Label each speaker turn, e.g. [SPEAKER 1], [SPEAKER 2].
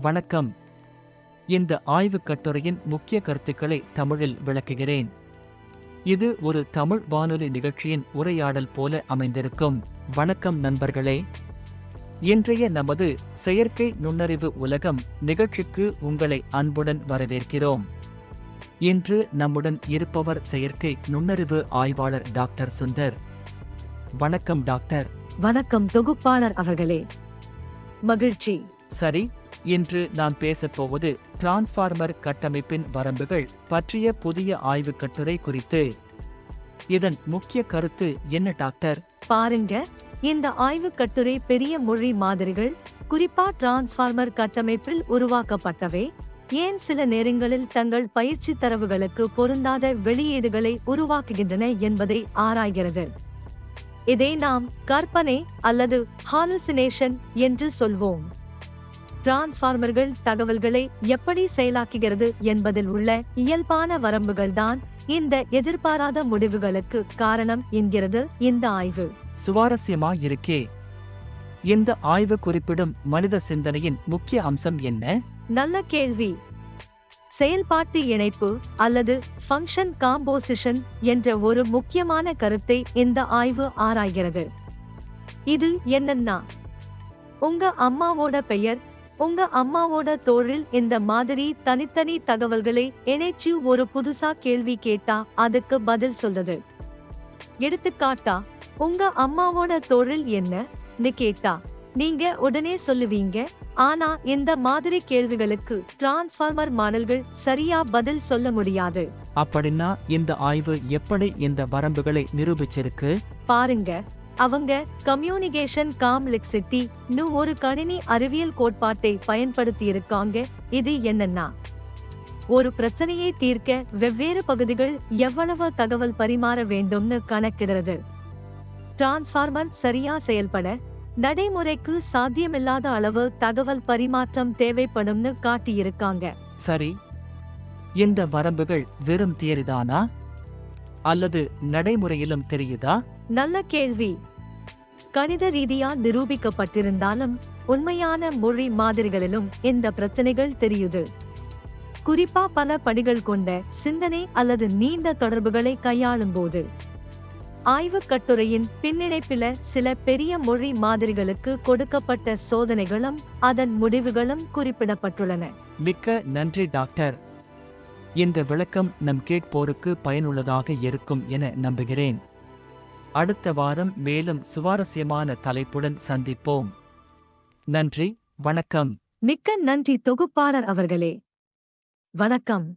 [SPEAKER 1] வணக்கம். இந்த ஆய்வுக் கட்டுரையின் முக்கிய கருத்துக்களை தமிழில் விளக்குகிறேன். இது ஒரு தமிழ் வானொலி நிகழ்ச்சியின் உரையாடல் போல அமைந்திருக்கும். வணக்கம் நண்பர்களே. இன்றைய நமது செயற்கை நுண்ணறிவு உலகம் நிகழ்ச்சிக்கு உங்களை அன்புடன் வரவேற்கிறோம். இன்று நம்முடன் இருப்பவர் செயற்கை நுண்ணறிவு ஆய்வாளர் டாக்டர் சுந்தர். வணக்கம் டாக்டர்.
[SPEAKER 2] வணக்கம் தொகுப்பாளர் அவர்களே. மகிழ்ச்சி.
[SPEAKER 1] சரி, இன்று நான் பேசப்போவது டிரான்ஸ்ஃபார்மர் கட்டமைப்பின் வரம்புகள் பற்றிய புதிய ஆய்வுக் கட்டுரை குறித்து. இதன் முக்கிய கருத்து என்ன டாக்டர்?
[SPEAKER 2] பாருங்க, இந்த ஆய்வுக் கட்டுரை பெரிய மொழி மாதிரிகள், குறிப்பா டிரான்ஸ்ஃபார்மர் கட்டமைப்பில் உருவாக்கப்பட்டவை, ஏன் சில நேரங்களில் தங்கள் பயிற்சி தரவுகளுக்கு பொருந்தாத வெளியீடுகளை உருவாக்குகின்றன என்பதை ஆராய்கிறது. இதை நாம் கற்பனை அல்லது ஹாலுசினேஷன் என்று சொல்வோம். டிரான்ஸ்ஃபார்மர்கள் தகவல்களை எப்படி செயலாக்குகிறது என்பதில் உள்ள இயல்பான வரம்புகள்தான் இந்த எதிர்பாராத முடிவுகளுக்கு காரணம் என்கிறது இந்த ஆய்வு.
[SPEAKER 1] சுவாரஸ்யமாயிருக்கே. இந்த ஆய்வு குறிப்பிடும் மனித சிந்தனையின் முக்கிய அம்சம் என்ன?
[SPEAKER 2] நல்ல கேள்வி. செயல்பாட்டு இணைப்பு அல்லது ஃபங்க்ஷன் காம்போசிஷன் என்ற ஒரு முக்கியமான கருத்தை இந்த ஆய்வு ஆராய்கிறது. இது என்னன்னா, உங்க அம்மாவோட பெயர், உங்க அம்மாவோட தோழில் இந்த மாதிரி தனித்தனி தகவல்களை இணைச்சு ஒரு புதுசா கேள்வி கேட்டா அதுக்கு பதில் சொல்லுது. எடுத்துக்காட்டா, உங்க அம்மாவோட தோழில் என்ன கேட்டா நீங்க உடனே சொல்லுவீங்க. ஆனா இந்த மாதிரி கேள்விகளுக்கு டிரான்ஸ்ஃபார்மர் மாடல்கள் சரியா பதில் சொல்ல முடியாது.
[SPEAKER 1] அப்படின்னா இந்த ஆய்வு எப்படி இந்த வரம்புகளை நிரூபிச்சிருக்கு?
[SPEAKER 2] பாருங்க, அவங்க கம்யூனிகேஷன் காம்ப்ளெக்சிட்டி ஒரு கணினி அறிவியல் கோட்பாட்டை பயன்படுத்தியிருக்காங்க. இது என்னன்னா, ஒரு பிரச்சனையை தீர்க்க வெவ்வேறு பகுதிகள் எவ்வளவு தகவல் பரிமாற வேண்டும்னு கணக்கிடுறது. டிரான்ஸ்ஃபார்மர் சரியா செயல்பட நடைமுறைக்கு சாத்தியமில்லாத அளவு தகவல் பரிமாற்றம் தேவைப்படும்னு காட்டியிருக்காங்க.
[SPEAKER 1] சரி, இந்த வரம்புகள் வெறும் தியரிதானா அல்லது நடைமுறையிலும் தெரியுதா?
[SPEAKER 2] நல்ல கேள்வி. கணித ரீதியா நிரூபிக்கப்பட்டிருந்தாலும் உண்மையான மொழி மாதிரிகளிலும் இந்த பிரச்சனைகள் தெரியுது. குறிப்பா பல படிகள் கொண்ட சிந்தனை அல்லது நீண்ட தொடர்புகளை கையாளும் போது. ஆய்வுக் கட்டுரையின் பின்னிணைப்பில சில பெரிய மொழி மாதிரிகளுக்கு கொடுக்கப்பட்ட சோதனைகளும் அதன் முடிவுகளும் குறிப்பிடப்பட்டுள்ளன.
[SPEAKER 1] மிக்க நன்றி டாக்டர். இந்த விளக்கம் நம் கேட்போருக்கு பயனுள்ளதாக இருக்கும் என நம்புகிறேன். அடுத்த வாரம் மேலும் சுவாரஸ்யமான தலைப்புடன் சந்திப்போம். நன்றி, வணக்கம்.
[SPEAKER 2] மிக்க நன்றி தொகுப்பாளர் அவர்களே. வணக்கம்.